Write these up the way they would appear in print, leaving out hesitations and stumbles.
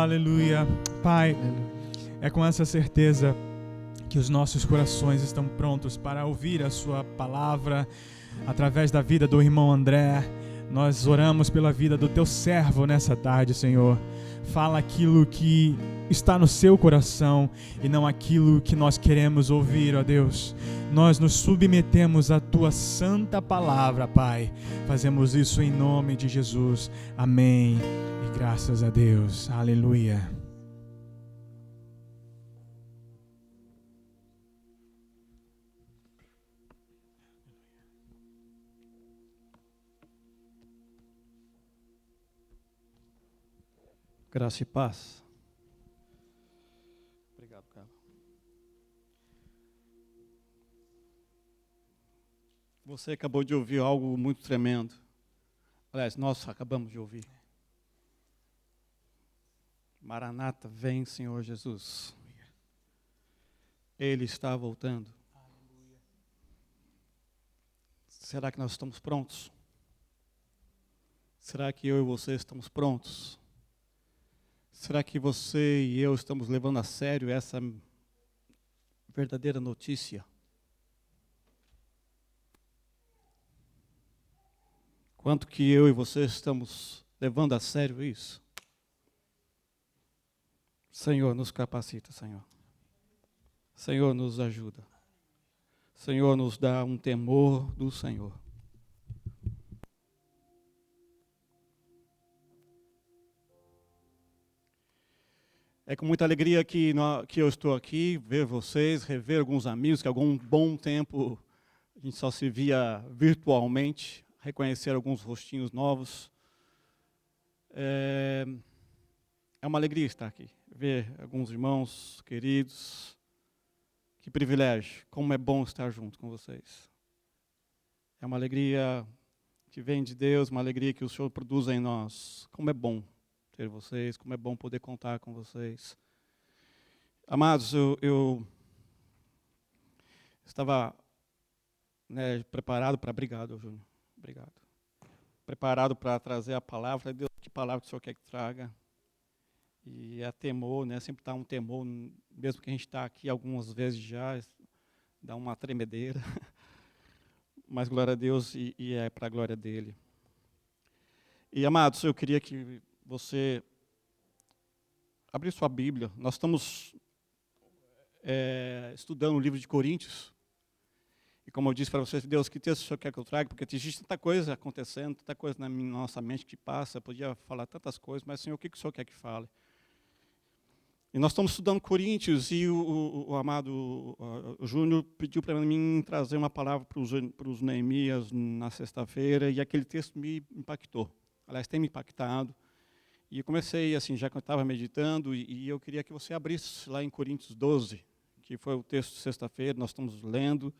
Aleluia. Pai, é com essa certeza que os nossos corações estão prontos para ouvir a sua palavra através da vida do irmão André. Nós oramos pela vida do teu servo nessa tarde, Senhor. Fala aquilo que está no seu coração e não aquilo que nós queremos ouvir, ó Deus. Nós nos submetemos à tua santa palavra, Pai. Fazemos isso em nome de Jesus. Amém. E graças a Deus. Aleluia. Graça e paz. Obrigado, cara. Você acabou de ouvir algo muito tremendo. Aliás, nós acabamos de ouvir. Maranata, vem, Senhor Jesus. Ele está voltando. Será que nós estamos prontos? Será que eu e você estamos prontos? Será que você e eu estamos levando a sério essa verdadeira notícia? Quanto que eu e você estamos levando a sério isso? Senhor, nos capacita, Senhor. Senhor, nos ajuda. Senhor, nos dá um temor do Senhor. É com muita alegria que eu estou aqui, ver vocês, rever alguns amigos que há algum bom tempo a gente só se via virtualmente, reconhecer alguns rostinhos novos. É uma alegria estar aqui, ver alguns irmãos queridos. Que privilégio, como é bom estar junto com vocês. É uma alegria que vem de Deus, uma alegria que o Senhor produz em nós. Como é bom ter vocês, como é bom poder contar com vocês. Amados, eu estava preparado para... Obrigado, Júnior. Obrigado. Preparado para trazer a palavra. Deus, que palavra que o Senhor quer que traga? E é temor, sempre está um temor, mesmo que a gente está aqui algumas vezes já, dá uma tremedeira. Mas glória a Deus e é para a glória dele. E, amados, eu queria que você abrisse sua Bíblia. Nós estamos estudando o livro de Coríntios. E como eu disse para vocês, Deus, que texto o Senhor quer que eu traga? Porque existe tanta coisa acontecendo, tanta coisa na nossa mente que passa. Eu podia falar tantas coisas, mas, Senhor, o que o Senhor quer que fale? E nós estamos estudando Coríntios e o amado Júnior pediu para mim trazer uma palavra para os Neemias na sexta-feira e aquele texto me impactou. Aliás, tem me impactado. E eu comecei, assim, já que eu estava meditando, e eu queria que você abrisse lá em Coríntios 12, que foi o texto de sexta-feira, nós estamos lendo.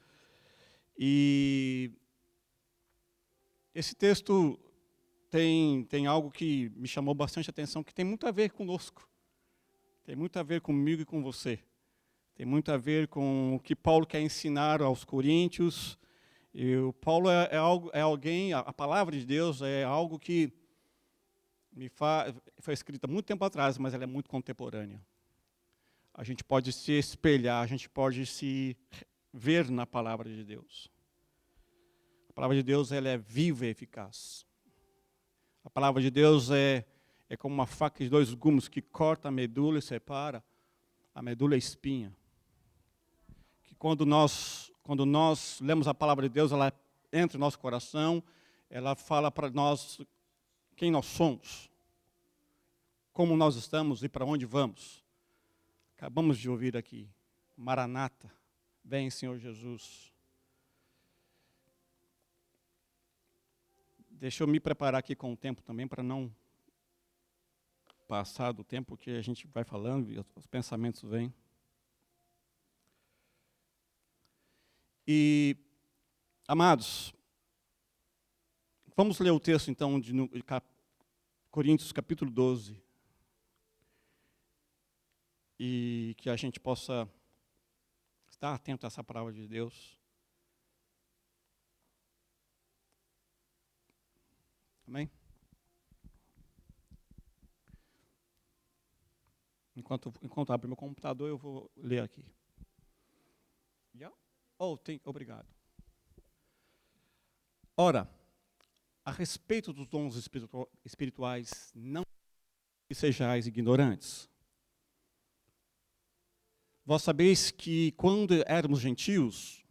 E esse texto tem algo que me chamou bastante atenção, que tem muito a ver conosco. Tem muito a ver comigo e com você. Tem muito a ver com o que Paulo quer ensinar aos coríntios. E o Paulo é alguém, a palavra de Deus é algo que foi escrita muito tempo atrás, mas ela é muito contemporânea. A gente pode se espelhar, a gente pode se ver na palavra de Deus. A palavra de Deus ela é viva e eficaz. A palavra de Deus é como uma faca de dois gumes que corta a medula e separa a medula e a espinha. Que quando nós lemos a palavra de Deus, ela entra no nosso coração, ela fala para nós quem nós somos, como nós estamos e para onde vamos. Acabamos de ouvir aqui, Maranata, vem Senhor Jesus. Deixa eu me preparar aqui com o tempo também para não passar do tempo que a gente vai falando e os pensamentos vêm. E, amados, vamos ler o texto então de Coríntios capítulo 12. E que a gente possa estar atento a essa palavra de Deus. Amém? Enquanto abro meu computador, eu vou ler aqui. Obrigado. Ora, a respeito dos dons espirituais, não que sejais ignorantes. Vós sabeis que quando éramos gentios,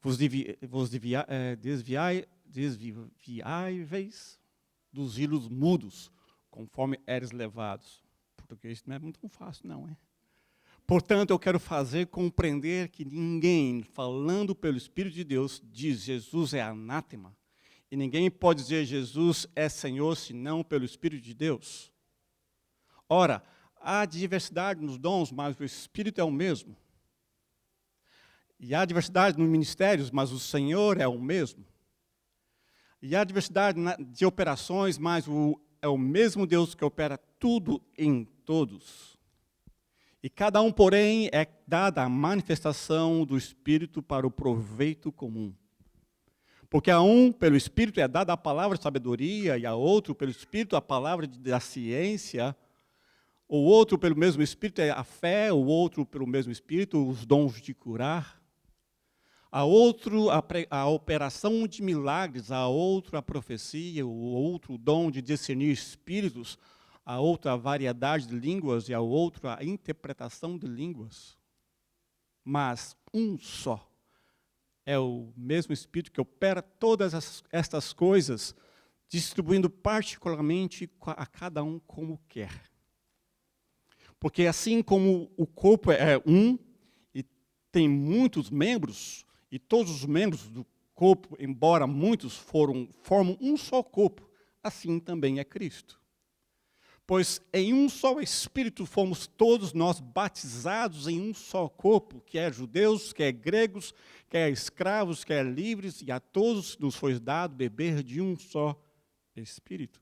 vos desviáveis dos ídolos mudos, conforme eres levados. Português não é muito fácil, não, é? Portanto, eu quero fazer compreender que ninguém, falando pelo Espírito de Deus, diz Jesus é anátema. E ninguém pode dizer Jesus é Senhor, senão pelo Espírito de Deus. Ora, há diversidade nos dons, mas o Espírito é o mesmo. E há diversidade nos ministérios, mas o Senhor é o mesmo. E há diversidade de operações, mas é o mesmo Deus que opera tudo em todos. E cada um, porém, é dada a manifestação do Espírito para o proveito comum. Porque a um, pelo Espírito, é dada a palavra de sabedoria, e a outro, pelo Espírito, a palavra da ciência. O outro, pelo mesmo Espírito, é a fé, o outro, pelo mesmo Espírito, os dons de curar. A outro, a operação de milagres, a outro, a profecia, o outro, o dom de discernir espíritos, a outra, a variedade de línguas, e a outra, a interpretação de línguas. Mas um só é o mesmo Espírito que opera todas estas coisas, distribuindo particularmente a cada um como quer. Porque assim como o corpo é um e tem muitos membros, e todos os membros do corpo, embora muitos formam um só corpo, assim também é Cristo. Pois em um só Espírito fomos todos nós batizados em um só corpo, quer judeus, quer gregos, quer escravos, quer livres, e a todos nos foi dado beber de um só Espírito.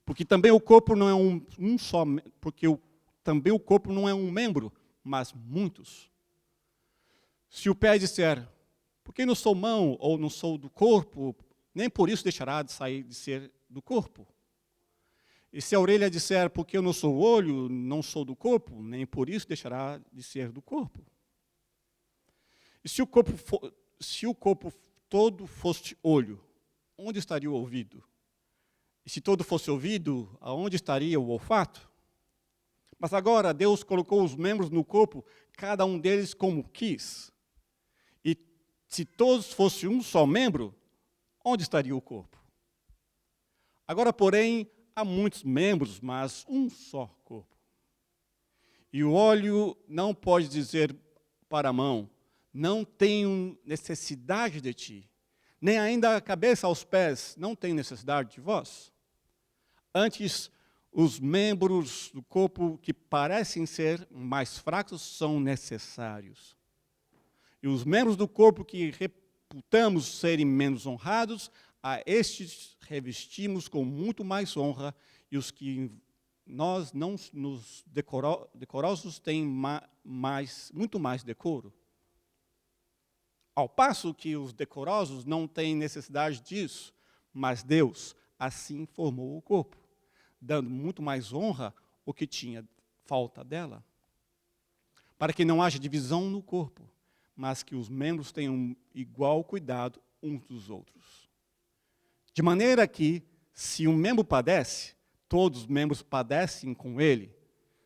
Porque também o corpo não é também o corpo não é um membro, mas muitos. Se o pé disser, porque não sou mão ou não sou do corpo, nem por isso deixará de sair de ser do corpo. E se a orelha disser, porque eu não sou olho, não sou do corpo, nem por isso deixará de ser do corpo. E se o corpo todo fosse olho, onde estaria o ouvido? E se todo fosse ouvido, aonde estaria o olfato? Mas agora Deus colocou os membros no corpo, cada um deles como quis. E se todos fossem um só membro, onde estaria o corpo? Agora, porém, há muitos membros, mas um só corpo. E o olho não pode dizer para a mão, não tenho necessidade de ti. Nem ainda a cabeça aos pés, não tenho necessidade de vós. Antes, os membros do corpo que parecem ser mais fracos são necessários. E os membros do corpo que reputamos serem menos honrados, a estes revestimos com muito mais honra, e os que nós não nos decorosos têm muito mais decoro. Ao passo que os decorosos não têm necessidade disso, mas Deus assim formou o corpo, dando muito mais honra ao que tinha falta dela, para que não haja divisão no corpo, mas que os membros tenham igual cuidado uns dos outros. De maneira que, se um membro padece, todos os membros padecem com ele.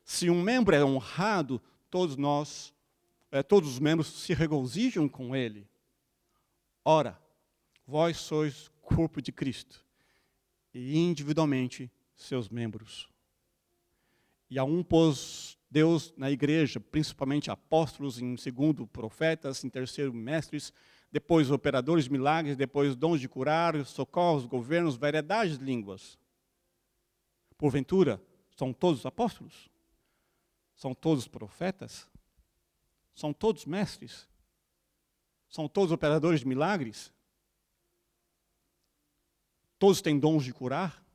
Se um membro é honrado, todos os membros se regozijam com ele. Ora, vós sois corpo de Cristo, e individualmente seus membros. E a um pôs Deus na igreja, principalmente apóstolos, em segundo profetas, em terceiro mestres, depois operadores de milagres, depois dons de curar, socorros, governos, variedade de línguas. Porventura, são todos apóstolos? São todos profetas? São todos mestres? São todos operadores de milagres? Todos têm dons de curar?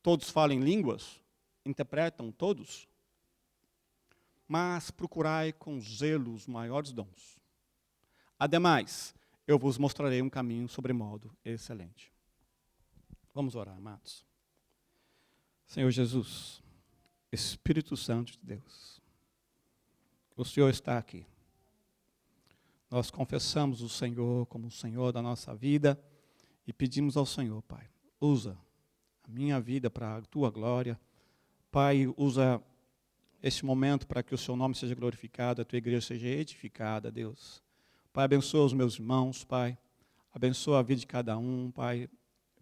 Todos falam línguas? Interpretam todos? Mas procurai com zelo os maiores dons. Ademais, eu vos mostrarei um caminho sobremodo excelente. Vamos orar, amados. Senhor Jesus, Espírito Santo de Deus, o Senhor está aqui. Nós confessamos o Senhor como o Senhor da nossa vida e pedimos ao Senhor, Pai, usa a minha vida para a Tua glória. Pai, usa este momento para que o Seu nome seja glorificado, a Tua igreja seja edificada, Deus. Pai, abençoa os meus irmãos, Pai. Abençoa a vida de cada um, Pai.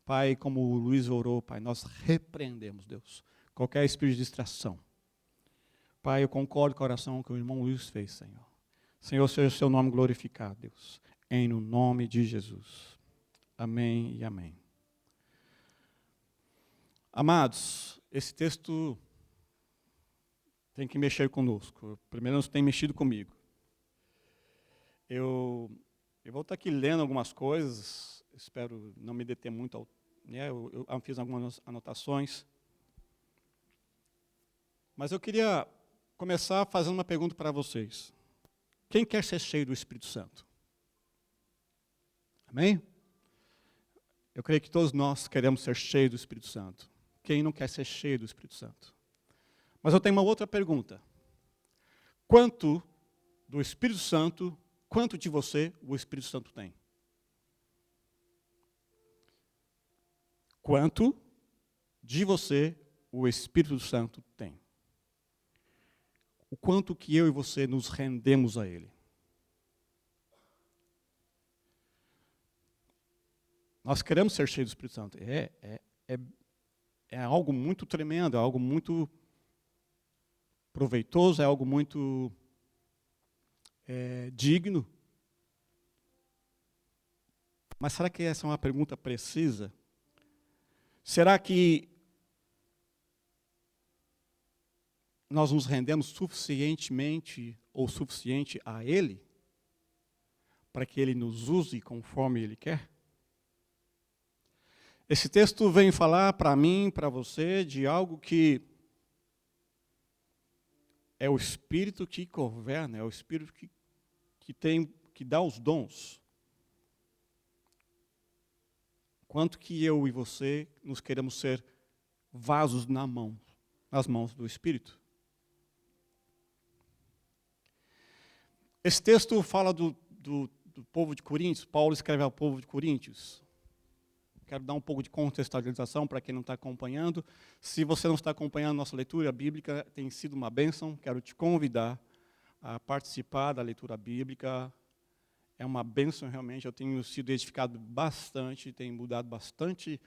Pai, como o Luiz orou, Pai, nós repreendemos, Deus, qualquer espírito de distração. Pai, eu concordo com a oração que o irmão Luiz fez, Senhor. Senhor, seja o Seu nome glorificado, Deus, em no nome de Jesus. Amém e amém. Amados, esse texto tem que mexer conosco. Primeiro, não tem mexido comigo. Eu vou estar aqui lendo algumas coisas, espero não me deter muito, eu fiz algumas anotações. Mas eu queria começar fazendo uma pergunta para vocês. Quem quer ser cheio do Espírito Santo? Amém? Eu creio que todos nós queremos ser cheios do Espírito Santo. Quem não quer ser cheio do Espírito Santo? Mas eu tenho uma outra pergunta. Quanto do Espírito Santo, quanto de você o Espírito Santo tem? Quanto de você o Espírito Santo tem? O quanto que eu e você nos rendemos a Ele? Nós queremos ser cheios do Espírito Santo. É algo muito tremendo, é algo muito proveitoso, é algo muito digno. Mas será que essa é uma pergunta precisa? Será que nós nos rendemos suficientemente ou suficiente a Ele para que Ele nos use conforme Ele quer? Esse texto vem falar para mim, para você, de algo que é o Espírito que governa, é o Espírito que dá os dons. Quanto que eu e você nos queremos ser vasos nas mãos do Espírito? Esse texto fala do povo de Coríntios. Paulo escreve ao povo de Coríntios. Quero dar um pouco de contextualização para quem não está acompanhando. Se você não está acompanhando nossa leitura bíblica, tem sido uma bênção. Quero te convidar a participar da leitura bíblica. É uma bênção realmente. Eu tenho sido edificado bastante, tenho mudado bastante,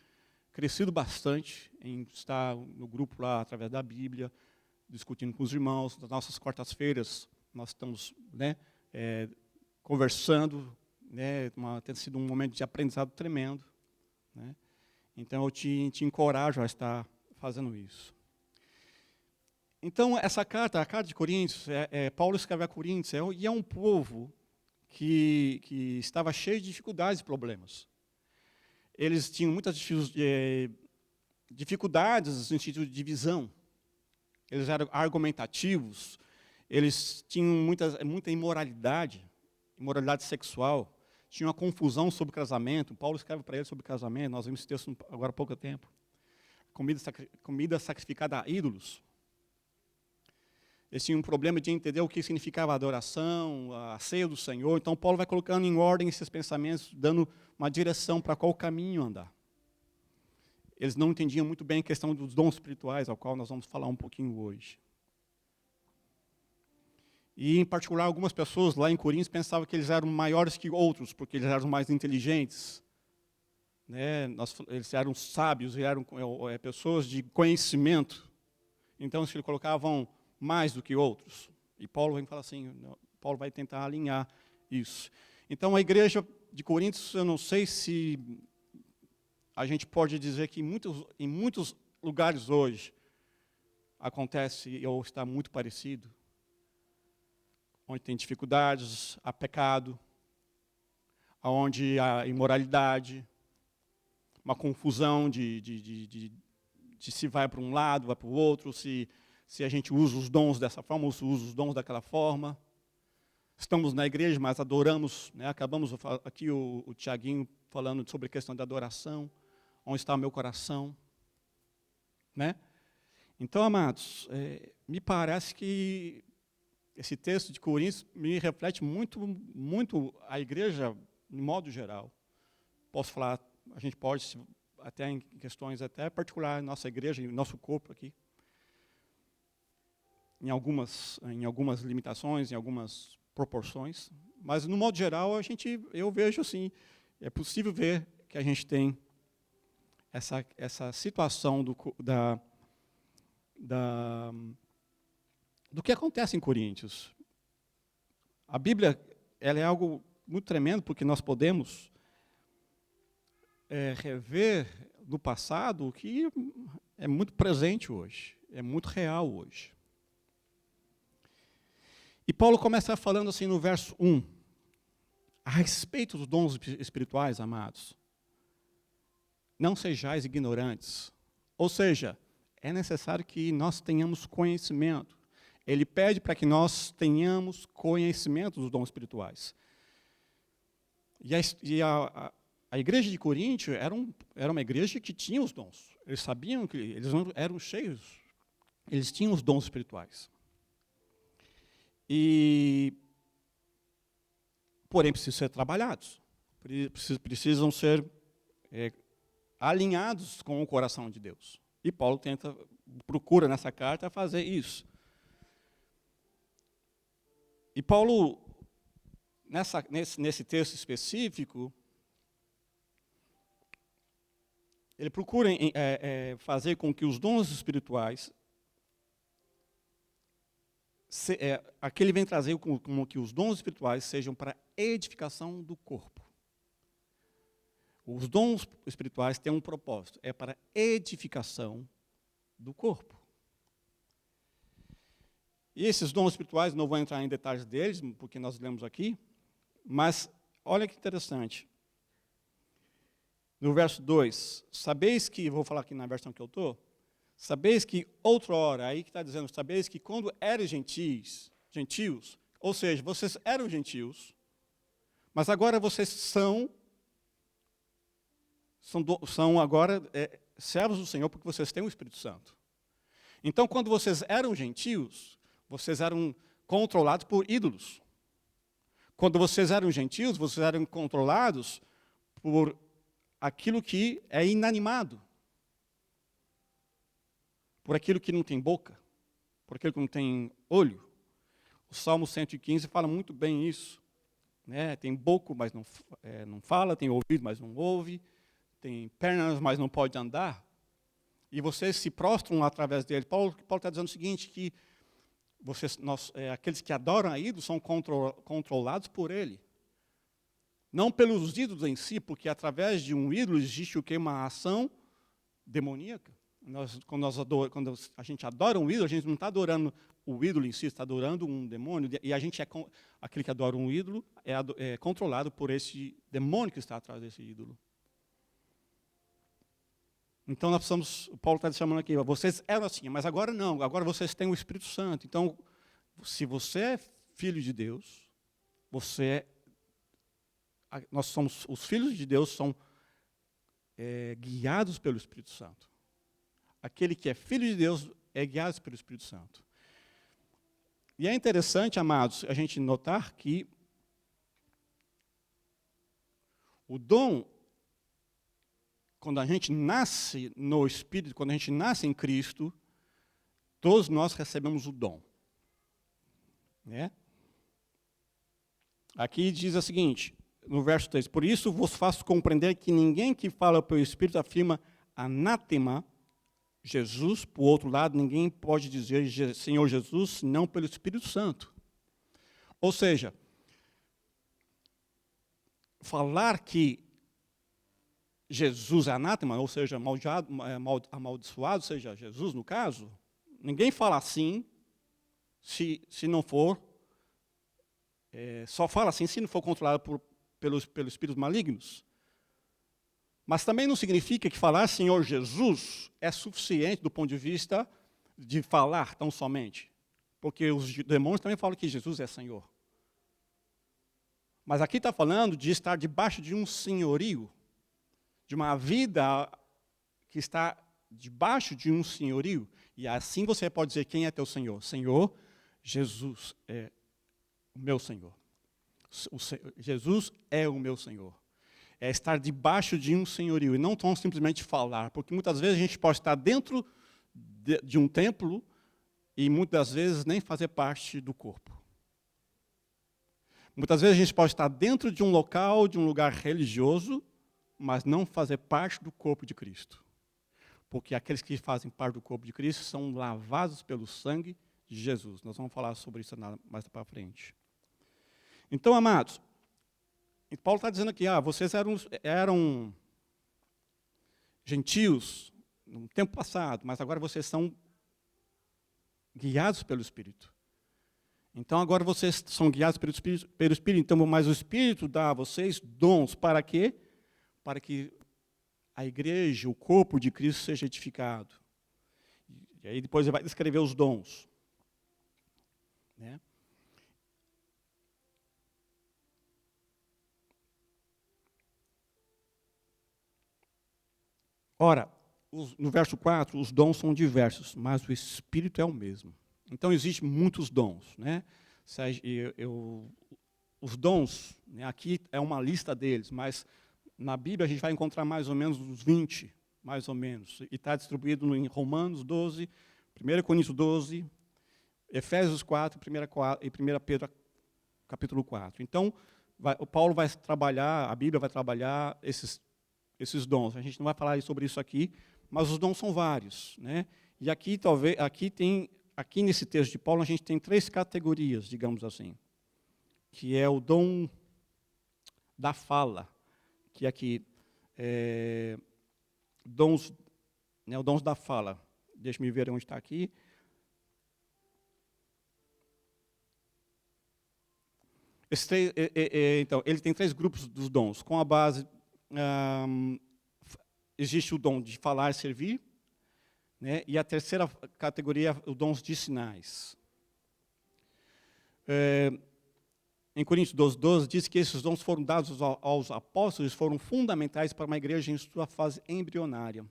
crescido bastante em estar no grupo lá através da Bíblia, discutindo com os irmãos. Nas nossas quartas-feiras nós estamos conversando, tem sido um momento de aprendizado tremendo. Então eu te encorajo a estar fazendo isso. Então essa carta, a carta de Coríntios, Paulo escreve a Coríntios, e é um povo que estava cheio de dificuldades e problemas. Eles tinham muitas dificuldades no sentido de divisão. Eles eram argumentativos, eles tinham muita imoralidade sexual. Tinha uma confusão sobre casamento. Paulo escreve para eles sobre casamento. Nós vimos esse texto agora há pouco tempo. Comida sacrificada a ídolos. Eles tinham um problema de entender o que significava a adoração, a ceia do Senhor. Então, Paulo vai colocando em ordem esses pensamentos, dando uma direção para qual caminho andar. Eles não entendiam muito bem a questão dos dons espirituais, ao qual nós vamos falar um pouquinho hoje. E, em particular, algumas pessoas lá em Coríntios pensavam que eles eram maiores que outros, porque eles eram mais inteligentes. Eles eram sábios, eram pessoas de conhecimento. Então, eles colocavam mais do que outros. E Paulo vem falar assim, Paulo vai tentar alinhar isso. Então, a igreja de Coríntios, eu não sei se a gente pode dizer que em muitos lugares hoje acontece ou está muito parecido. Onde tem dificuldades, há pecado, onde há imoralidade, uma confusão de se vai para um lado, vai para o outro, se a gente usa os dons dessa forma, ou se usa os dons daquela forma. Estamos na igreja, mas adoramos, acabamos aqui o Tiaguinho falando sobre a questão da adoração, onde está o meu coração. Então, amados, me parece que esse texto de Coríntios me reflete muito a igreja, de modo geral. Posso falar, a gente pode, até em questões até particulares, nossa igreja, nosso corpo aqui, em algumas limitações, em algumas proporções, mas no modo geral eu vejo assim, é possível ver que a gente tem essa situação do que acontece em Coríntios. A Bíblia, ela é algo muito tremendo, porque nós podemos rever no passado o que é muito presente hoje, é muito real hoje. E Paulo começa falando assim no verso 1, a respeito dos dons espirituais, amados, não sejais ignorantes. Ou seja, é necessário que nós tenhamos conhecimento. Ele pede para que nós tenhamos conhecimento dos dons espirituais. E a igreja de Corinto era uma igreja que tinha os dons. Eles sabiam que eles eram cheios, eles tinham os dons espirituais. Porém, precisam ser trabalhados, precisam ser alinhados com o coração de Deus. E Paulo procura nessa carta fazer isso. E Paulo, nesse texto específico, ele procura fazer com que os dons espirituais, aqui ele vem trazer como que os dons espirituais sejam para edificação do corpo. Os dons espirituais têm um propósito, é para edificação do corpo. E esses dons espirituais, não vou entrar em detalhes deles, porque nós lemos aqui, mas olha que interessante. No verso 2, sabeis que, vou falar aqui na versão que eu estou, sabeis que outrora, aí que está dizendo, sabeis que quando eram gentios, ou seja, vocês eram gentios, mas agora vocês são agora servos do Senhor, porque vocês têm o Espírito Santo. Então, quando vocês eram gentios, vocês eram controlados por ídolos. Quando vocês eram gentios, vocês eram controlados por aquilo que é inanimado, por aquilo que não tem boca, por aquilo que não tem olho. O Salmo 115 fala muito bem isso. Né? Tem boca, mas não fala, tem ouvido, mas não ouve, tem pernas, mas não pode andar. E vocês se prostram através dele. Paulo está dizendo o seguinte, que aqueles que adoram a ídolos são controlados por ele. Não pelos ídolos em si, porque através de um ídolo existe o que? Uma ação demoníaca. Quando a gente adora um ídolo, a gente não está adorando o ídolo em si, está adorando um demônio. E aquele que adora um ídolo é controlado por esse demônio que está atrás desse ídolo. Então, o Paulo está chamando aqui, vocês eram assim, mas agora não, agora vocês têm o Espírito Santo. Então, se você é filho de Deus, os filhos de Deus são guiados pelo Espírito Santo. Aquele que é filho de Deus é guiado pelo Espírito Santo. E é interessante, amados, a gente notar que o dom, quando a gente nasce no Espírito, quando a gente nasce em Cristo, todos nós recebemos o dom. Né? Aqui diz o seguinte, no verso 3, por isso vos faço compreender que ninguém que fala pelo Espírito afirma anátema Jesus, por outro lado, ninguém pode dizer Senhor Jesus, senão pelo Espírito Santo. Ou seja, falar que Jesus é anátema, ou seja, amaldiçoado, seja Jesus no caso, ninguém fala assim, se não for, só fala assim se não for controlado pelos espíritos malignos. Mas também não significa que falar Senhor Jesus é suficiente do ponto de vista de falar tão somente. Porque os demônios também falam que Jesus é Senhor. Mas aqui está falando de estar debaixo de um senhorio, de uma vida que está debaixo de um senhorio. E assim você pode dizer quem é teu Senhor. Senhor, Jesus é o meu Senhor. Jesus é o meu Senhor. É estar debaixo de um senhorio e não tão simplesmente falar. Porque muitas vezes a gente pode estar dentro de um templo e muitas vezes nem fazer parte do corpo. Muitas vezes a gente pode estar dentro de um local, de um lugar religioso, mas não fazer parte do corpo de Cristo. Porque aqueles que fazem parte do corpo de Cristo são lavados pelo sangue de Jesus. Nós vamos falar sobre isso mais para frente. Então, amados, Paulo está dizendo aqui, vocês eram gentios no tempo passado, mas agora vocês são guiados pelo Espírito. Então, agora vocês são guiados pelo Espírito, então, mas o Espírito dá a vocês dons para quê? Para que a igreja, o corpo de Cristo seja edificado. E aí depois ele vai descrever os dons. Né? Ora, no verso 4, os dons são diversos, mas o Espírito é o mesmo. Então, existem muitos dons. Né? Os dons, né, aqui é uma lista deles, mas na Bíblia a gente vai encontrar mais ou menos uns 20, mais ou menos. E está distribuído em Romanos 12, 1 Coríntios 12, Efésios 4 e 1 Pedro capítulo 4. Então, o Paulo vai trabalhar, a Bíblia vai trabalhar esses dons. A gente não vai falar sobre isso aqui, mas os dons são vários. Né? E aqui nesse texto de Paulo, a gente tem 3 categorias, digamos assim, que é o dom da fala, que aqui dons, né, o dons da fala. Deixa-me ver onde está aqui. Então, ele tem 3 grupos dos dons. Com a base, existe o dom de falar e servir, né, e a terceira categoria, os dons de sinais. Em Coríntios 12, diz que esses dons foram dados aos apóstolos, foram fundamentais para uma igreja em sua fase embrionária.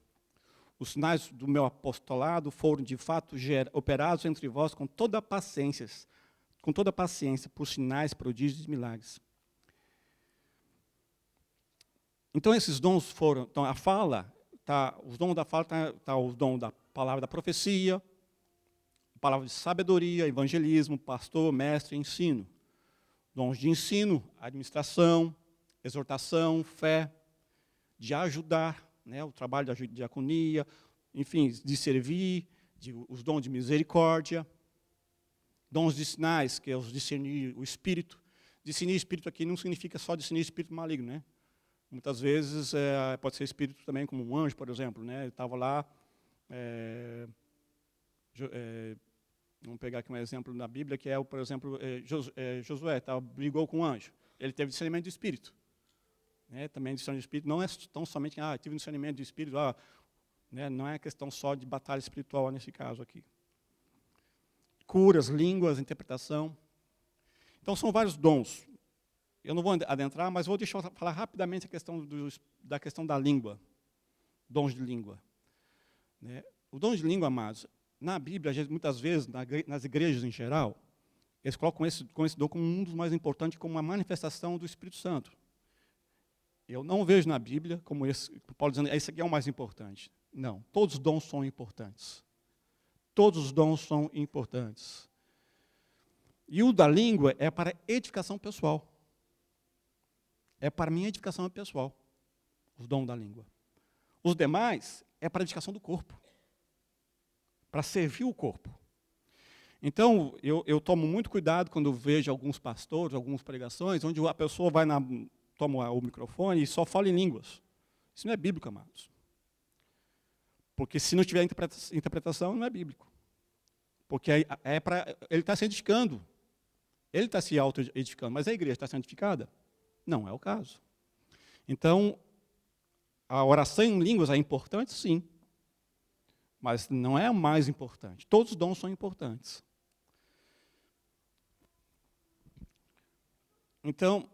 Os sinais do meu apostolado foram, de fato, operados entre vós com toda paciência, por sinais, prodígios e milagres. Então, esses dons foram... Então, a fala, os dons da fala, está o dom da palavra da profecia, palavra de sabedoria, evangelismo, pastor, mestre, ensino. Dons de ensino, administração, exortação, fé, de ajudar, né, o trabalho da diaconia, enfim, de servir, os dons de misericórdia, dons de sinais, que é os discernir o espírito. Discernir espírito aqui não significa só discernir espírito maligno, né? Muitas vezes pode ser espírito também, como um anjo, por exemplo, né? Ele estava lá, vamos pegar aqui um exemplo na Bíblia, que é, por exemplo, Josué brigou com um anjo. Ele teve discernimento de espírito. Né? Também discernimento de espírito não é tão somente, tive discernimento de espírito, né? Não é questão só de batalha espiritual nesse caso aqui. Curas, línguas, interpretação. Então, são vários dons. Eu não vou adentrar, mas vou deixar eu falar rapidamente da questão da língua. Dons de língua. Né? O dom de língua, amados, na Bíblia, muitas vezes, nas igrejas em geral, eles colocam esse dom como um dos mais importantes, como uma manifestação do Espírito Santo. Eu não vejo na Bíblia, como Paulo dizendo, esse aqui é o mais importante. Não, todos os dons são importantes. Todos os dons são importantes. E o da língua é para edificação pessoal. É para minha edificação pessoal, os dons da língua. Os demais é para a edificação do corpo. Para servir o corpo. Então, eu tomo muito cuidado quando vejo alguns pastores, algumas pregações, onde a pessoa toma o microfone e só fala em línguas. Isso não é bíblico, amados. Porque se não tiver interpretação, não é bíblico. Porque ele está se edificando. Ele está se auto-edificando. Mas a igreja está sendo edificada? Não é o caso. Então, a oração em línguas é importante, sim. Mas não é a mais importante. Todos os dons são importantes. Então,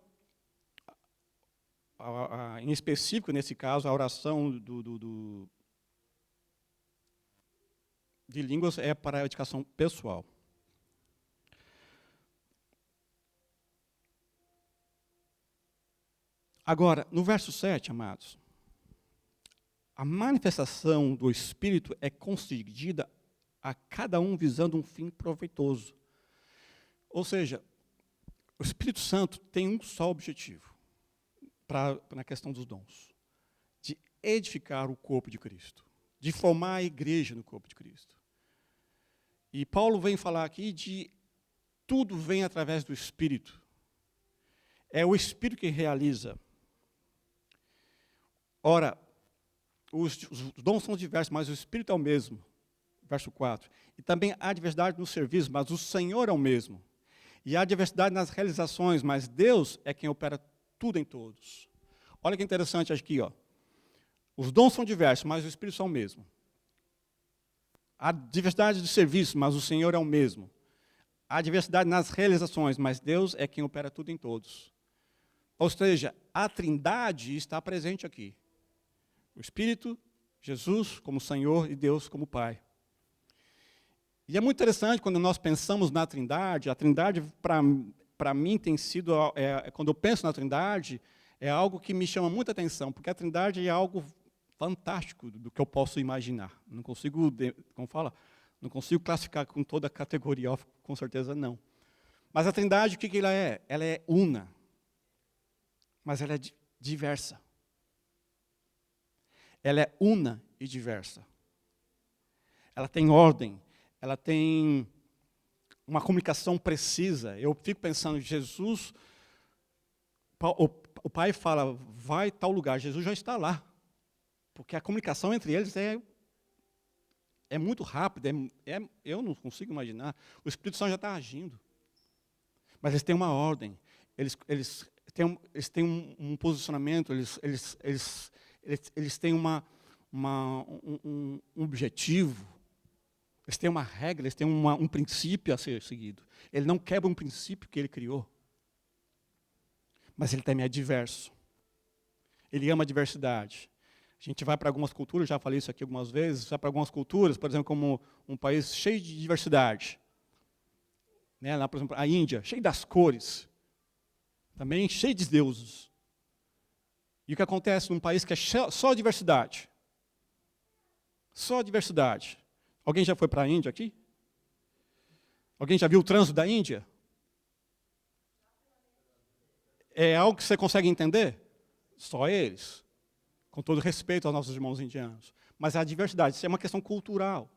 em específico, nesse caso, a oração de línguas é para a edificação pessoal. Agora, no verso 7, amados, a manifestação do Espírito é concedida a cada um visando um fim proveitoso. Ou seja, o Espírito Santo tem um só objetivo na questão dos dons: de edificar o corpo de Cristo, de formar a igreja no corpo de Cristo. E Paulo vem falar aqui de tudo vem através do Espírito. É o Espírito que realiza. Ora, os dons são diversos, mas o Espírito é o mesmo. Verso 4. E também há diversidade no serviço, mas o Senhor é o mesmo. E há diversidade nas realizações, mas Deus é quem opera tudo em todos. Olha que interessante aqui, ó. Os dons são diversos, mas o Espírito são o mesmo. Há diversidade de serviço, mas o Senhor é o mesmo. Há diversidade nas realizações, mas Deus é quem opera tudo em todos. Ou seja, a Trindade está presente aqui. O Espírito, Jesus como Senhor e Deus como Pai. E é muito interessante quando nós pensamos na Trindade. A Trindade, para mim, tem sido, quando eu penso na Trindade, é algo que me chama muita atenção, porque a Trindade é algo fantástico do que eu posso imaginar. Não consigo, como fala, não consigo classificar com toda a categoria, com certeza não. Mas a Trindade, o que ela é? Ela é una, mas ela é diversa. Ela é una e diversa. Ela tem ordem, ela tem uma comunicação precisa. Eu fico pensando, Jesus, o Pai fala, vai tal lugar, Jesus já está lá. Porque a comunicação entre eles é muito rápida, eu não consigo imaginar. O Espírito Santo já está agindo. Mas eles têm uma ordem, eles têm um posicionamento, eles têm um objetivo, eles têm uma regra, eles têm um princípio a ser seguido. Ele não quebra um princípio que ele criou. Mas ele também é diverso. Ele ama a diversidade. A gente vai para algumas culturas, já falei isso aqui algumas vezes, vai para algumas culturas, por exemplo, como um país cheio de diversidade. Né, lá, por exemplo, a Índia, cheio das cores. Também cheio de deuses. E o que acontece num país que é só diversidade? Só diversidade. Alguém já foi para a Índia aqui? Alguém já viu o trânsito da Índia? É algo que você consegue entender? Só eles. Com todo respeito aos nossos irmãos indianos. Mas a diversidade, isso é uma questão cultural.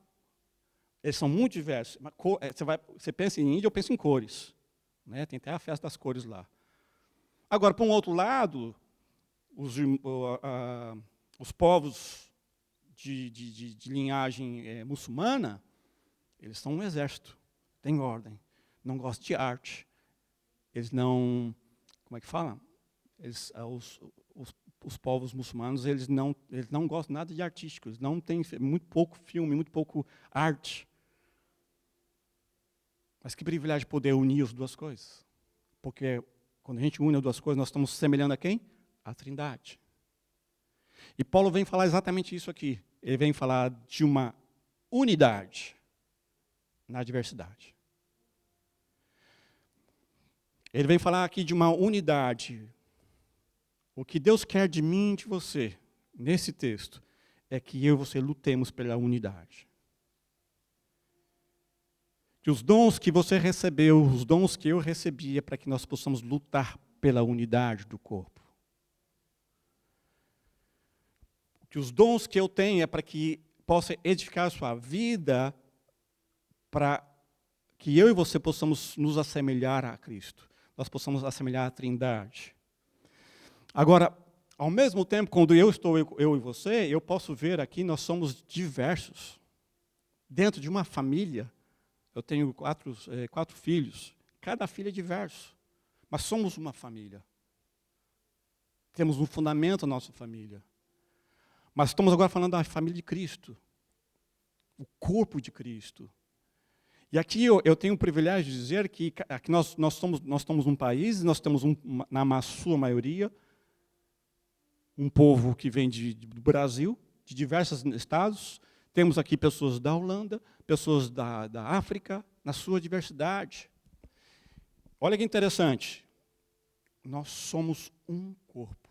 Eles são muito diversos. Você pensa em Índia, eu penso em cores. Né? Tem até a festa das cores lá. Agora, por um outro lado, os povos de linhagem muçulmana, eles são um exército, têm ordem, não gostam de arte. Eles não, como é que fala? Os povos muçulmanos, eles não gostam nada de artístico, eles não têm muito pouco filme, muito pouco arte. Mas que privilégio poder unir as duas coisas. Porque quando a gente une as duas coisas, nós estamos semelhando a quem? A Trindade. E Paulo vem falar exatamente isso aqui. Ele vem falar de uma unidade na diversidade. Ele vem falar aqui de uma unidade. O que Deus quer de mim e de você, nesse texto, é que eu e você lutemos pela unidade. Que os dons que você recebeu, os dons que eu recebi, é para que nós possamos lutar pela unidade do corpo. Que os dons que eu tenho é para que possa edificar a sua vida, para que eu e você possamos nos assemelhar a Cristo. Nós possamos assemelhar a Trindade. Agora, ao mesmo tempo, quando eu e você, eu posso ver aqui, nós somos diversos. Dentro de uma família, eu tenho quatro filhos, cada filho é diverso, mas somos uma família. Temos um fundamento na nossa família. Mas estamos agora falando da família de Cristo, o corpo de Cristo. E aqui eu tenho o privilégio de dizer que aqui nós somos um país, nós temos, na sua maioria, um povo que vem do Brasil, de diversos estados, Temos aqui pessoas da Holanda, pessoas da África, na sua diversidade. Olha que interessante. Nós somos um corpo.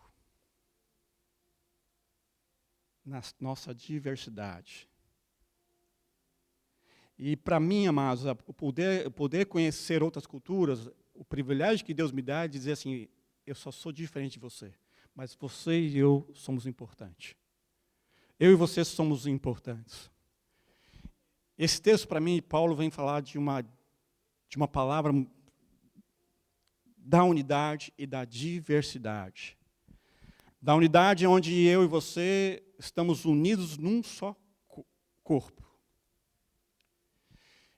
Na nossa diversidade. E para mim, amados, poder conhecer outras culturas, o privilégio que Deus me dá é dizer assim, eu só sou diferente de você, mas você e eu somos importantes. Eu e você somos importantes. Esse texto, para mim, Paulo vem falar de uma palavra da unidade e da diversidade. Da unidade onde eu e você estamos unidos num só corpo.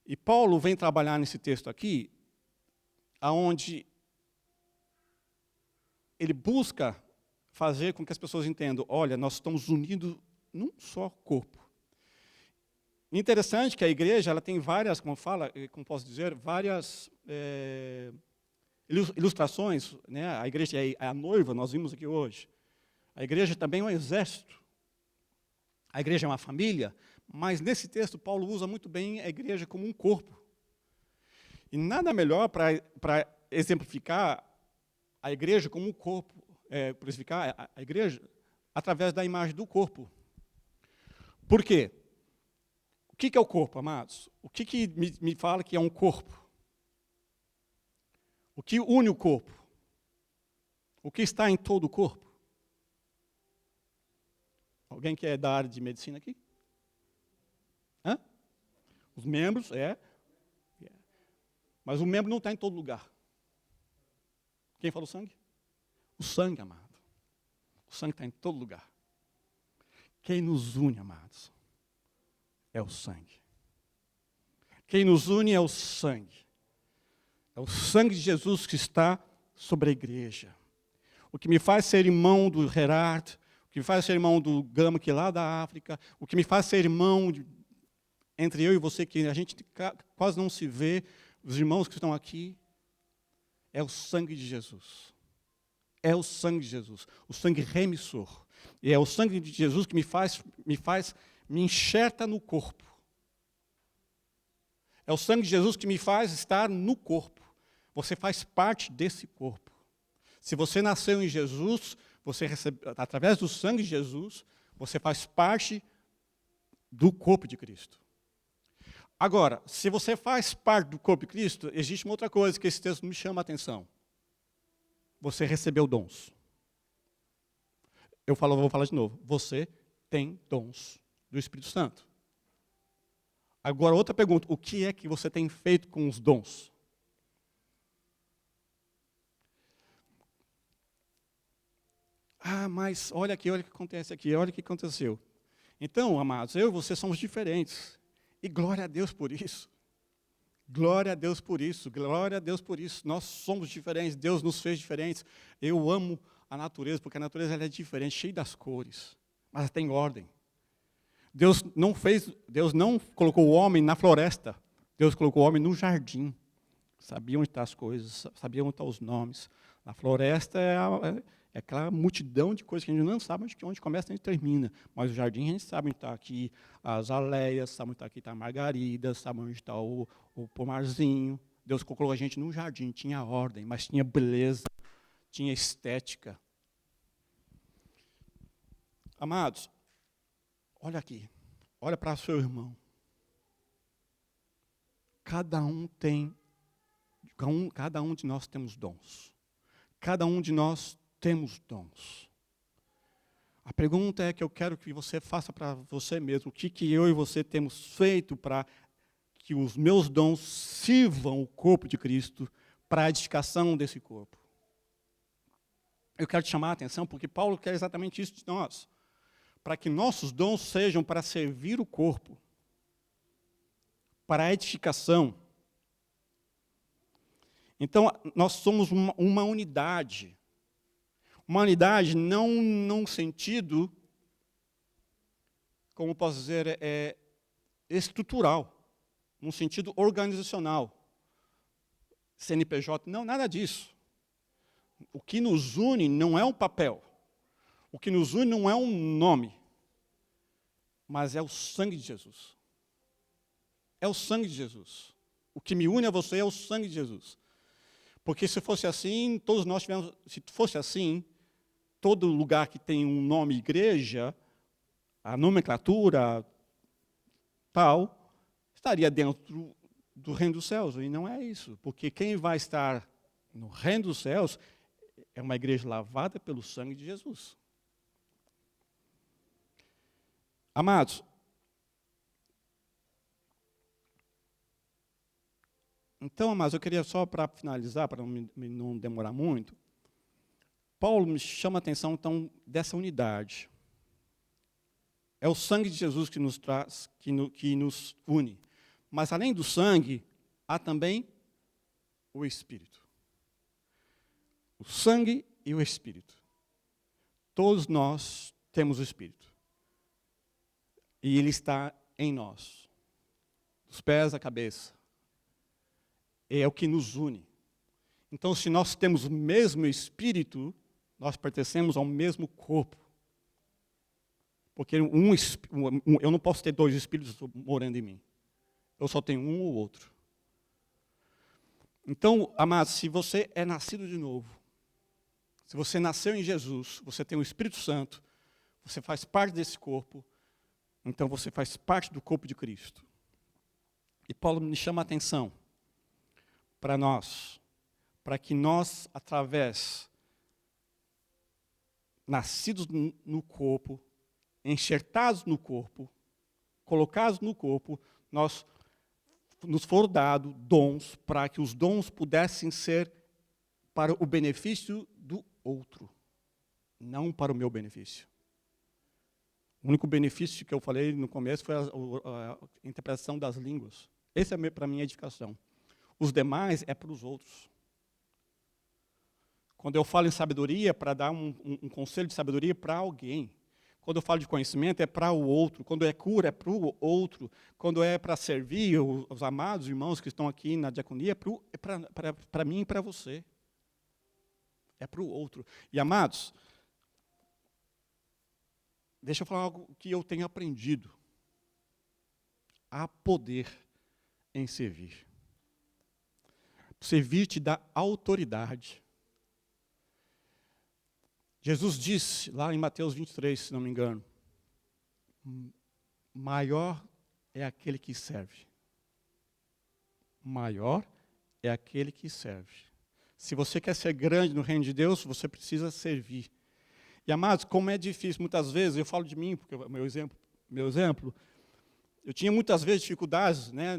E Paulo vem trabalhar nesse texto aqui, aonde ele busca fazer com que as pessoas entendam, olha, nós estamos unidos num só corpo. Interessante que a igreja ela tem várias, como posso dizer, várias ilustrações, né? A igreja é a noiva, nós vimos aqui hoje. A igreja também é um exército. A igreja é uma família, mas nesse texto Paulo usa muito bem a igreja como um corpo. E nada melhor para exemplificar a igreja como um corpo, exemplificar a igreja através da imagem do corpo. Por quê? O que é o corpo, amados? O que me fala que é um corpo? O que une o corpo? O que está em todo o corpo? Alguém que é da área de medicina aqui? Hã? Os membros, Mas o membro não está em todo lugar. Quem fala o sangue? O sangue, amado. O sangue está em todo lugar. Quem nos une, amados, é o sangue. Quem nos une é o sangue. É o sangue de Jesus que está sobre a igreja. O que me faz ser irmão do Gerard, o que me faz ser irmão do Gama, que é lá da África, o que me faz ser irmão entre eu e você, que a gente quase não se vê, os irmãos que estão aqui, é o sangue de Jesus. É o sangue de Jesus, o sangue remissor. E é o sangue de Jesus que me enxerta no corpo. É o sangue de Jesus que me faz estar no corpo. Você faz parte desse corpo. Se você nasceu em Jesus, você recebe, através do sangue de Jesus, você faz parte do corpo de Cristo. Agora, se você faz parte do corpo de Cristo, existe uma outra coisa que esse texto me chama a atenção. Você recebeu dons. Vou falar de novo. Você tem dons do Espírito Santo. Agora, outra pergunta. O que é que você tem feito com os dons? Mas olha aqui, olha o que acontece aqui, olha o que aconteceu. Então, amados, eu e você somos diferentes. E glória a Deus por isso. Glória a Deus por isso, glória a Deus por isso. Nós somos diferentes, Deus nos fez diferentes. Eu amo a natureza, porque a natureza ela é diferente, cheia das cores, mas tem ordem. Deus não colocou o homem na floresta, Deus colocou o homem no jardim. Sabia onde estão as coisas, sabia onde estão os nomes. Na floresta é aquela multidão de coisas que a gente não sabe onde começa e onde termina. Mas o jardim a gente sabe onde está aqui as aleias, sabe onde está aqui a margarida, sabe onde está o pomarzinho. Deus colocou a gente no jardim, tinha ordem, mas tinha beleza, tinha estética. Amados, olha aqui, olha para seu irmão. Cada um de nós temos dons. Cada um de nós temos dons. A pergunta é que eu quero que você faça para você mesmo. O que eu e você temos feito para que os meus dons sirvam o corpo de Cristo para a edificação desse corpo? Eu quero te chamar a atenção porque Paulo quer exatamente isso de nós. Para que nossos dons sejam para servir o corpo, para a edificação. Então, nós somos uma unidade. Uma unidade não num sentido, como posso dizer, estrutural, num sentido organizacional. CNPJ, não, nada disso. O que nos une não é um papel. O que nos une não é um nome. mas é o sangue de Jesus. É o sangue de Jesus. O que me une a você é o sangue de Jesus. Porque se fosse assim, todos nós tivemos, se fosse assim, todo lugar que tem um nome igreja, a nomenclatura tal, estaria dentro do reino dos céus. E não é isso. Porque quem vai estar no reino dos céus é uma igreja lavada pelo sangue de Jesus. Amados, então, amados, eu queria só para finalizar, para não demorar muito, Paulo me chama a atenção, então, dessa unidade. É o sangue de Jesus que nos traz, que nos une. Mas, além do sangue, há também o Espírito. O sangue e o Espírito. Todos nós temos o Espírito. E ele está em nós. Dos pés à cabeça. É o que nos une. Então, se nós temos o mesmo Espírito, nós pertencemos ao mesmo corpo. Porque eu não posso ter dois Espíritos morando em mim. Eu só tenho um ou outro. Então, amados, se você é nascido de novo, se você nasceu em Jesus, você tem o Espírito Santo, você faz parte desse corpo, então você faz parte do corpo de Cristo. E Paulo me chama a atenção para nós, para que nós, através, nascidos no corpo, enxertados no corpo, colocados no corpo, nos foram dados dons para que os dons pudessem ser para o benefício do outro, não para o meu benefício. O único benefício que eu falei no começo foi a interpretação das línguas. Esse é para a minha edificação. Os demais é para os outros. Quando eu falo em sabedoria, é para dar um conselho de sabedoria para alguém. Quando eu falo de conhecimento, é para o outro. Quando é cura, é para o outro. Quando é para servir os amados irmãos que estão aqui na diaconia, é para mim e para você. É para o outro. E, amados, deixa eu falar algo que eu tenho aprendido. Há poder em servir. Servir te dá autoridade. Jesus disse, lá em Mateus 23, se não me engano, maior é aquele que serve. Maior é aquele que serve. Se você quer ser grande no reino de Deus, você precisa servir. E, amados, como é difícil, muitas vezes, eu falo de mim, porque meu exemplo, eu tinha muitas vezes dificuldades, né?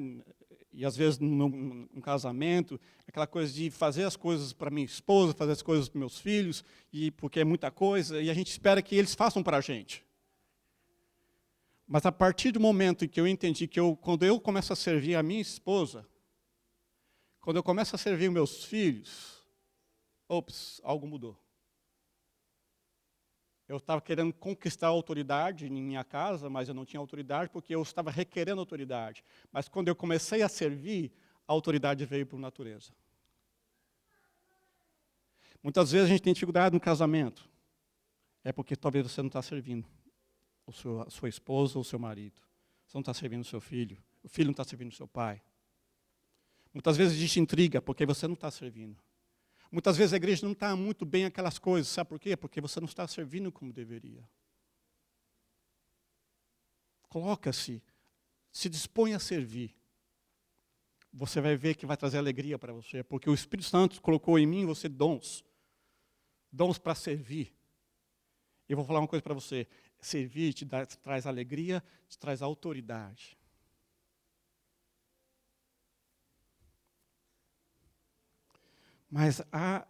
E às vezes num casamento, aquela coisa de fazer as coisas para minha esposa, fazer as coisas para meus filhos, e porque é muita coisa, e a gente espera que eles façam para a gente. Mas a partir do momento em que eu entendi que quando eu começo a servir a minha esposa, quando eu começo a servir meus filhos, algo mudou. Eu estava querendo conquistar a autoridade em minha casa, mas eu não tinha autoridade porque eu estava requerendo autoridade. Mas quando eu comecei a servir, a autoridade veio por natureza. Muitas vezes a gente tem dificuldade no casamento. É porque talvez você não está servindo a sua esposa ou o seu marido. Você não está servindo o seu filho. O filho não está servindo o seu pai. Muitas vezes existe intriga porque você não está servindo. Muitas vezes a igreja não está muito bem aquelas coisas. Sabe por quê? Porque você não está servindo como deveria. Coloca-se, se dispõe a servir. Você vai ver que vai trazer alegria para você, porque o Espírito Santo colocou em mim e você dons. Dons para servir. E eu vou falar uma coisa para você. Servir te traz alegria, te traz autoridade. Mas há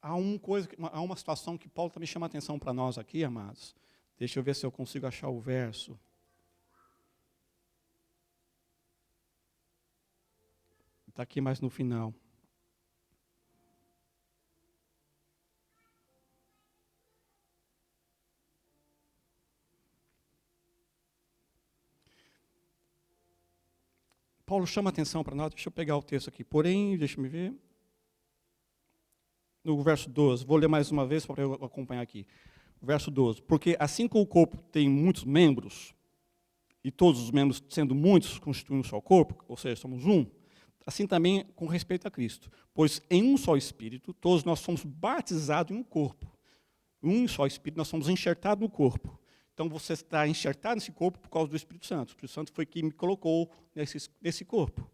uma situação que Paulo também chama a atenção para nós aqui, amados. Deixa eu ver se eu consigo achar o verso. Está aqui mais no final. Paulo chama a atenção para nós, deixa eu pegar o texto aqui. Porém, deixa eu ver. No verso 12, vou ler mais uma vez para eu acompanhar aqui. O verso 12. Porque assim como o corpo tem muitos membros, e todos os membros, sendo muitos, constituem um só corpo, ou seja, somos um, assim também com respeito a Cristo. Pois em um só Espírito, todos nós somos batizados em um corpo. Um só Espírito, nós somos enxertados no corpo. Então você está enxertado nesse corpo por causa do Espírito Santo. O Espírito Santo foi quem me colocou nesse corpo.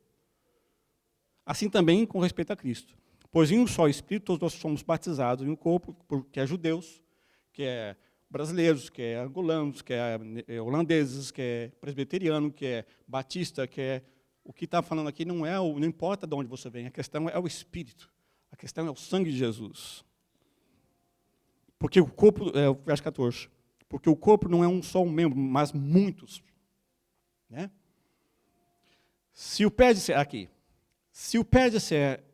Assim também com respeito a Cristo. Pois em um só Espírito, todos nós somos batizados em um corpo, que é judeus, que é brasileiros, que é angolanos, que é holandeses, que é presbiteriano, que é batista, que é... O que está falando aqui não importa de onde você vem, a questão é o Espírito. A questão é o sangue de Jesus. Porque o corpo, verso 14, porque o corpo não é um só membro, mas muitos. Né? Se o pé disser, aqui, se o pé disser,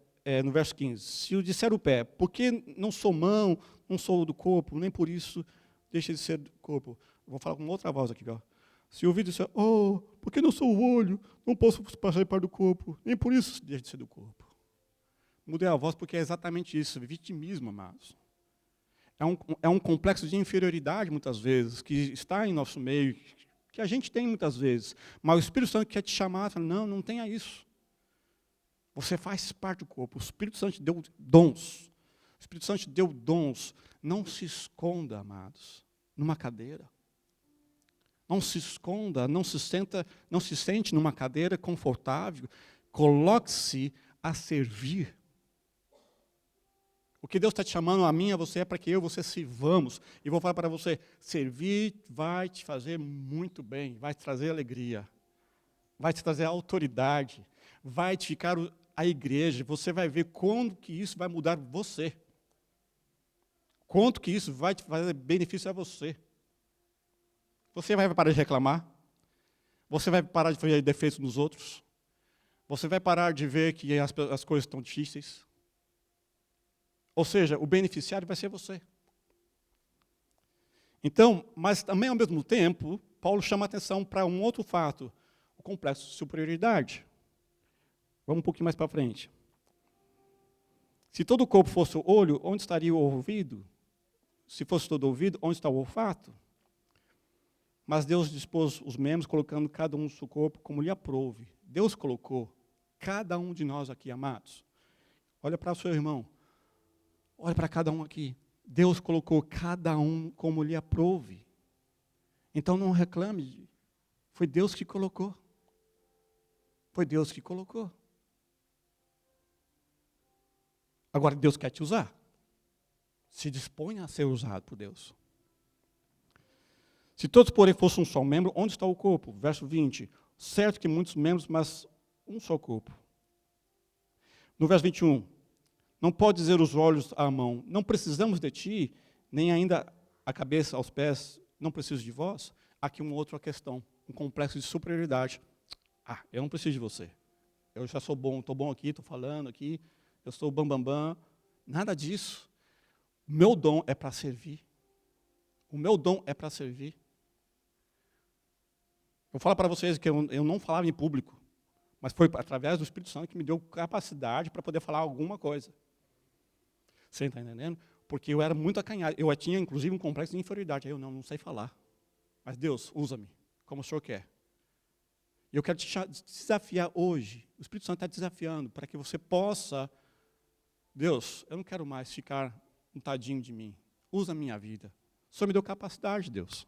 no verso 15, se o disser o pé, porque não sou mão, não sou do corpo, nem por isso deixa de ser do corpo. Vou falar com outra voz aqui, ó. Se o ouvido disser, porque não sou o olho, não posso participar do corpo, nem por isso deixa de ser do corpo. Mudei a voz porque é exatamente isso, vitimismo, amados. É um complexo de inferioridade, muitas vezes, que está em nosso meio, que a gente tem muitas vezes. Mas o Espírito Santo quer te chamar, fala, não tenha isso. Você faz parte do corpo. O Espírito Santo te deu dons. O Espírito Santo te deu dons. Não se esconda, amados, numa cadeira. Não se esconda, não se sente numa cadeira confortável. Coloque-se a servir. O que Deus está te chamando a mim e a você é para que eu e você sirvamos. E vou falar para você, servir vai te fazer muito bem, vai te trazer alegria, vai te trazer autoridade, vai edificar a igreja. Você vai ver quando que isso vai mudar você. Quanto que isso vai te fazer benefício a você. Você vai parar de reclamar. Você vai parar de ver defeitos nos outros. Você vai parar de ver que as coisas estão difíceis. Ou seja, o beneficiário vai ser você. Então, mas também ao mesmo tempo, Paulo chama a atenção para um outro fato, o complexo de superioridade. Vamos um pouquinho mais para frente. Se todo o corpo fosse o olho, onde estaria o ouvido? Se fosse todo o ouvido, onde está o olfato? Mas Deus dispôs os membros, colocando cada um no seu corpo como lhe aprouve. Deus colocou cada um de nós aqui, amados. Olha para o seu irmão. Olha para cada um aqui. Deus colocou cada um como lhe aprouve. Então não reclame. Foi Deus que colocou. Foi Deus que colocou. Agora Deus quer te usar. Se disponha a ser usado por Deus. Se todos, porém, fossem um só membro, onde está o corpo? Verso 20. Certo que muitos membros, mas um só corpo. No verso 21. Não pode dizer os olhos à mão, não precisamos de ti, nem ainda a cabeça aos pés, não preciso de vós. Aqui uma outra questão, um complexo de superioridade. Eu não preciso de você. Eu já sou bom, estou bom aqui, estou falando aqui, eu sou bambambam. Nada disso. O meu dom é para servir. O meu dom é para servir. Eu falo para vocês que eu não falava em público, mas foi através do Espírito Santo que me deu capacidade para poder falar alguma coisa. Você está entendendo? Porque eu era muito acanhado. Eu tinha, inclusive, um complexo de inferioridade. Eu não sei falar. Mas Deus, usa-me, como o Senhor quer. E eu quero te desafiar hoje. O Espírito Santo está desafiando para que você possa... Deus, eu não quero mais ficar um tadinho de mim. Usa a minha vida. O Senhor me deu capacidade, Deus.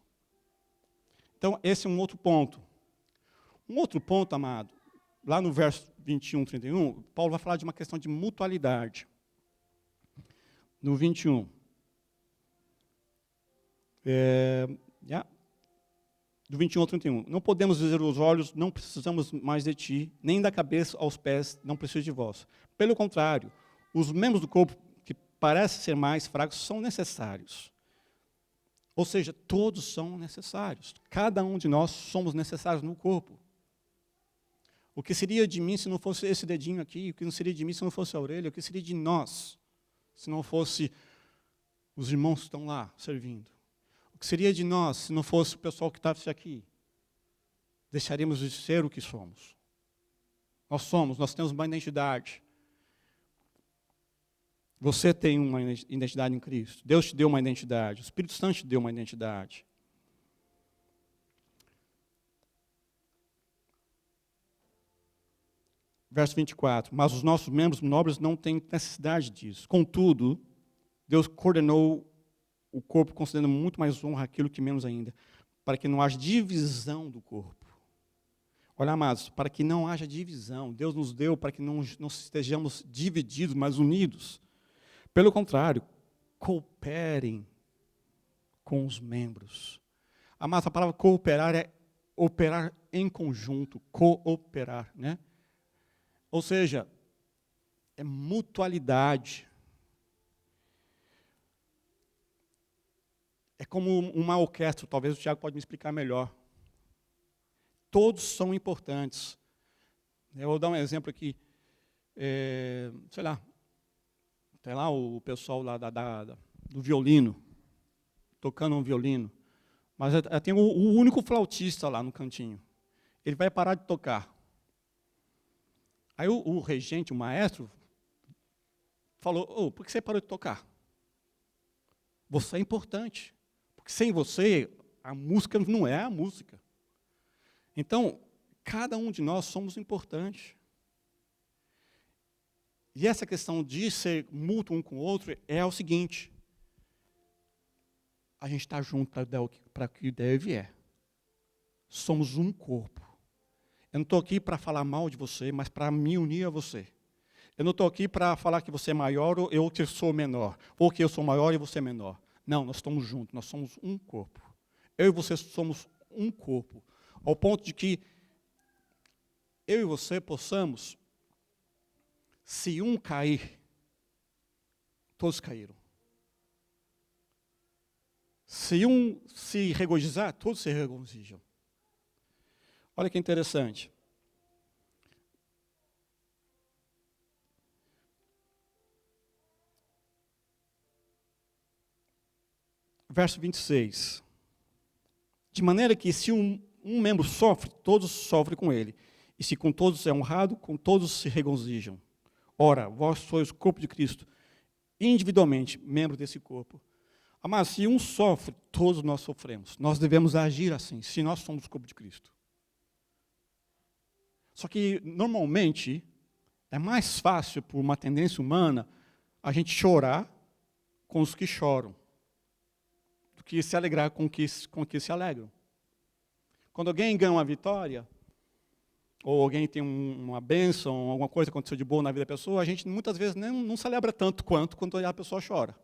Então, esse é um outro ponto. Um outro ponto, amado, lá no verso 21, 31, Paulo vai falar de uma questão de mutualidade. No 21. Do 21 ao 31. Não podemos dizer aos olhos, não precisamos mais de ti, nem da cabeça aos pés, não preciso de vós. Pelo contrário, os membros do corpo que parecem ser mais fracos são necessários. Ou seja, todos são necessários. Cada um de nós somos necessários no corpo. O que seria de mim se não fosse esse dedinho aqui? O que não seria de mim se não fosse a orelha? O que seria de nós se não fosse os irmãos que estão lá servindo? O que seria de nós se não fosse o pessoal que estava aqui? Deixaríamos de ser o que somos. Nós temos uma identidade. Você tem uma identidade em Cristo. Deus te deu uma identidade. O Espírito Santo te deu uma identidade. Verso 24. Mas os nossos membros nobres não têm necessidade disso. Contudo, Deus coordenou o corpo concedendo muito mais honra àquilo que menos ainda, para que não haja divisão do corpo. Olha, amados, para que não haja divisão. Deus nos deu para que não estejamos divididos, mas unidos. Pelo contrário, cooperem com os membros. Amados, a palavra cooperar é operar em conjunto, cooperar, né? Ou seja, é mutualidade. É como uma orquestra, talvez o Tiago pode me explicar melhor. Todos são importantes. Eu vou dar um exemplo aqui. Sei lá, tem lá o pessoal lá do violino, tocando um violino. Mas tem o único flautista lá no cantinho. Ele vai parar de tocar. Aí o regente, o maestro, falou, por que você parou de tocar? Você é importante. Porque sem você, a música não é a música. Então, cada um de nós somos importantes. E essa questão de ser mútuo um com o outro é o seguinte. A gente está junto para que ideia vier. Somos um corpo. Eu não estou aqui para falar mal de você, mas para me unir a você. Eu não estou aqui para falar que você é maior ou eu que sou menor, ou que eu sou maior e você é menor. Não, nós estamos juntos, nós somos um corpo. Eu e você somos um corpo, ao ponto de que eu e você possamos, se um cair, todos caíram. Se um se regozijar, todos se regozijam. Olha que interessante. Verso 26. De maneira que se um membro sofre, todos sofrem com ele. E se com todos é honrado, com todos se regozijam. Ora, vós sois o corpo de Cristo, individualmente, membro desse corpo. Mas se um sofre, todos nós sofremos. Nós devemos agir assim, se nós somos o corpo de Cristo. Só que, normalmente, é mais fácil, por uma tendência humana, a gente chorar com os que choram, do que se alegrar com os que se alegram. Quando alguém ganha uma vitória, ou alguém tem uma bênção, alguma coisa aconteceu de boa na vida da pessoa, a gente muitas vezes não celebra tanto quanto quando a pessoa chora.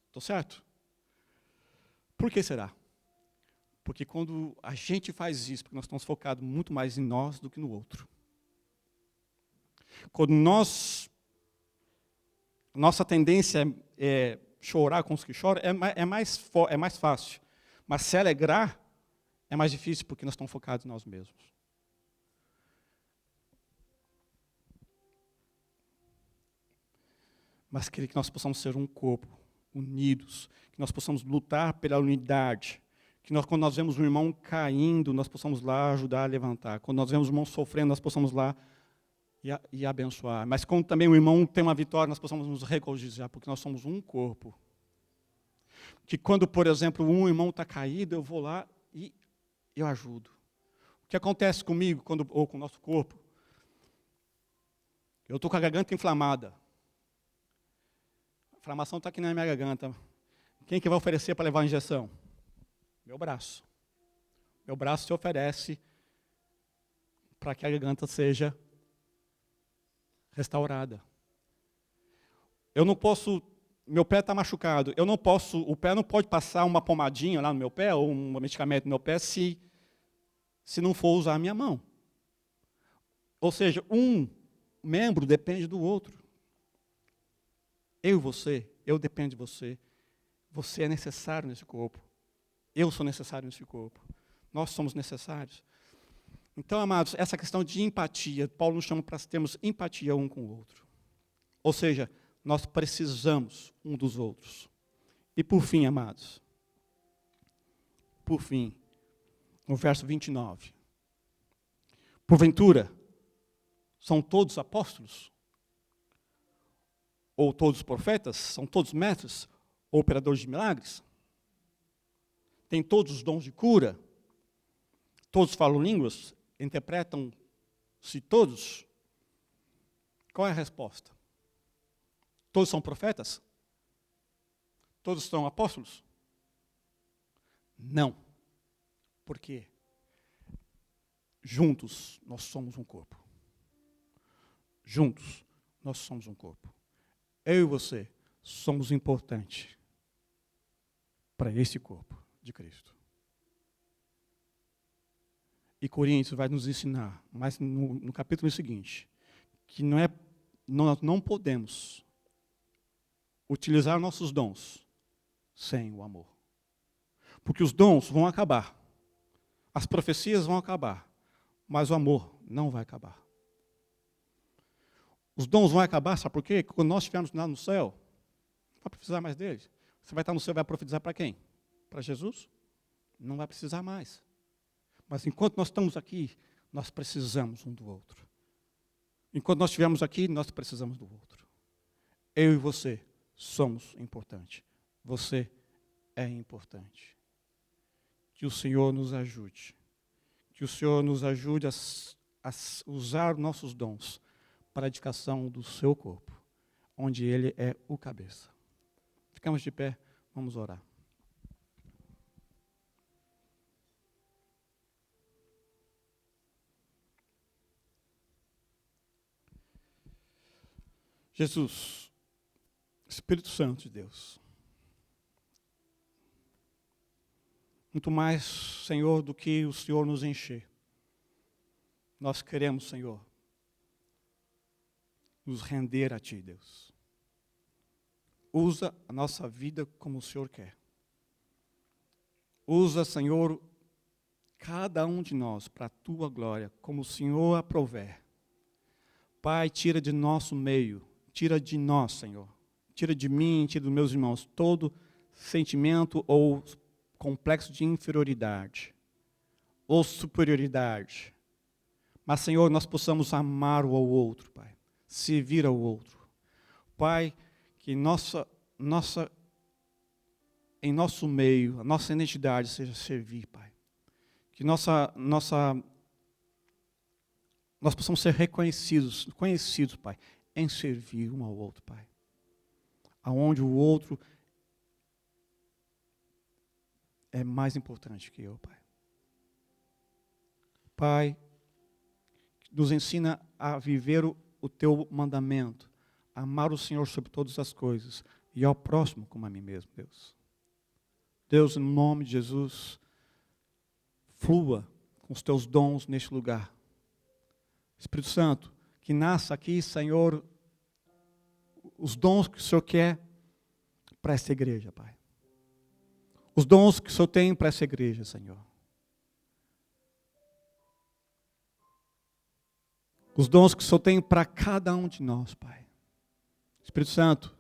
Estou certo? Por que será? Porque quando a gente faz isso, porque nós estamos focados muito mais em nós do que no outro. Quando nossa tendência é chorar com os que choram, é mais fácil. Mas se alegrar é mais difícil porque nós estamos focados em nós mesmos. Mas queria que nós possamos ser um corpo, unidos, que nós possamos lutar pela unidade, que quando nós vemos um irmão caindo, nós possamos lá ajudar a levantar. Quando nós vemos um irmão sofrendo, nós possamos lá e abençoar. Mas quando também o irmão tem uma vitória, nós possamos nos regozijar, porque nós somos um corpo. Que quando, por exemplo, um irmão está caído, eu vou lá e eu ajudo. O que acontece comigo, ou com o nosso corpo? Eu estou com a garganta inflamada. A inflamação está aqui na minha garganta. Quem que vai oferecer para levar a injeção? Meu braço. Meu braço se oferece para que a garganta seja restaurada. Eu não posso, meu pé está machucado, o pé não pode passar uma pomadinha lá no meu pé, ou um medicamento no meu pé, se não for usar a minha mão. Ou seja, um membro depende do outro. Eu e você, eu dependo de você. Você é necessário nesse corpo. Eu sou necessário nesse corpo. Nós somos necessários. Então, amados, essa questão de empatia, Paulo nos chama para termos empatia um com o outro. Ou seja, nós precisamos um dos outros. E por fim, amados, no verso 29. Porventura, são todos apóstolos? Ou todos profetas? São todos mestres? Ou operadores de milagres? Tem todos os dons de cura? Todos falam línguas? Interpretam-se todos? qual é a resposta? Todos são profetas? Todos são apóstolos? Não. Por quê? Juntos nós somos um corpo. Juntos nós somos um corpo. Eu e você somos importantes para esse corpo de Cristo. E Coríntios vai nos ensinar, mas no capítulo seguinte, que nós não podemos utilizar nossos dons sem o amor. Porque os dons vão acabar, as profecias vão acabar, mas o amor não vai acabar. Os dons vão acabar, sabe por quê? Quando nós estivermos lá no céu, não vai precisar mais deles. Você vai estar no céu e vai profetizar para quem? Para Jesus? Não vai precisar mais. Mas enquanto nós estamos aqui, nós precisamos um do outro. Enquanto nós estivermos aqui, nós precisamos do outro. Eu e você somos importantes. Você é importante. Que o Senhor nos ajude. Que o Senhor nos ajude a usar nossos dons para a edificação do seu corpo, onde Ele é o cabeça. Ficamos de pé, vamos orar. Jesus, Espírito Santo de Deus, muito mais, Senhor, do que o Senhor nos encher. Nós queremos, Senhor, nos render a Ti, Deus. Usa a nossa vida como o Senhor quer. Usa, Senhor, cada um de nós para a Tua glória, como o Senhor aprouver. Pai, tira de nosso meio, tira de nós, Senhor. Tira de mim, tira dos meus irmãos, todo sentimento ou complexo de inferioridade ou superioridade. Mas, Senhor, nós possamos amar o ao outro, Pai. Servir ao outro. Pai, que em nosso meio, a nossa identidade seja servir, Pai. Que nós possamos ser conhecidos, Pai, em servir um ao outro, Pai. Aonde o outro é mais importante que eu, Pai. Pai, nos ensina a viver o Teu mandamento, amar o Senhor sobre todas as coisas e ao próximo como a mim mesmo, Deus. Deus, em nome de Jesus, flua com os Teus dons neste lugar. Espírito Santo, que nasça aqui, Senhor, os dons que o Senhor quer para essa igreja, Pai. Os dons que o Senhor tem para essa igreja, Senhor. Os dons que o Senhor tem para cada um de nós, Pai. Espírito Santo,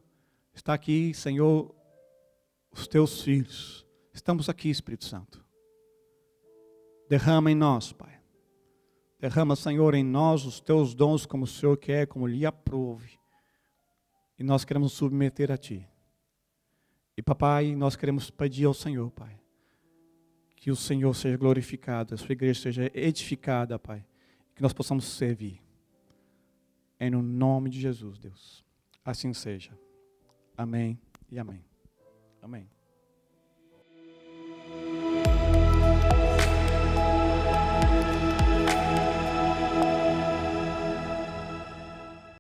está aqui, Senhor, os Teus filhos. Estamos aqui, Espírito Santo. Derrama em nós, Pai. Derrama, Senhor, em nós os Teus dons como o Senhor quer, como lhe aprouve. E nós queremos nos submeter a Ti. E, papai, nós queremos pedir ao Senhor, Pai, que o Senhor seja glorificado, a sua igreja seja edificada, Pai, que nós possamos servir. Em nome de Jesus, Deus. Assim seja. Amém e amém. Amém.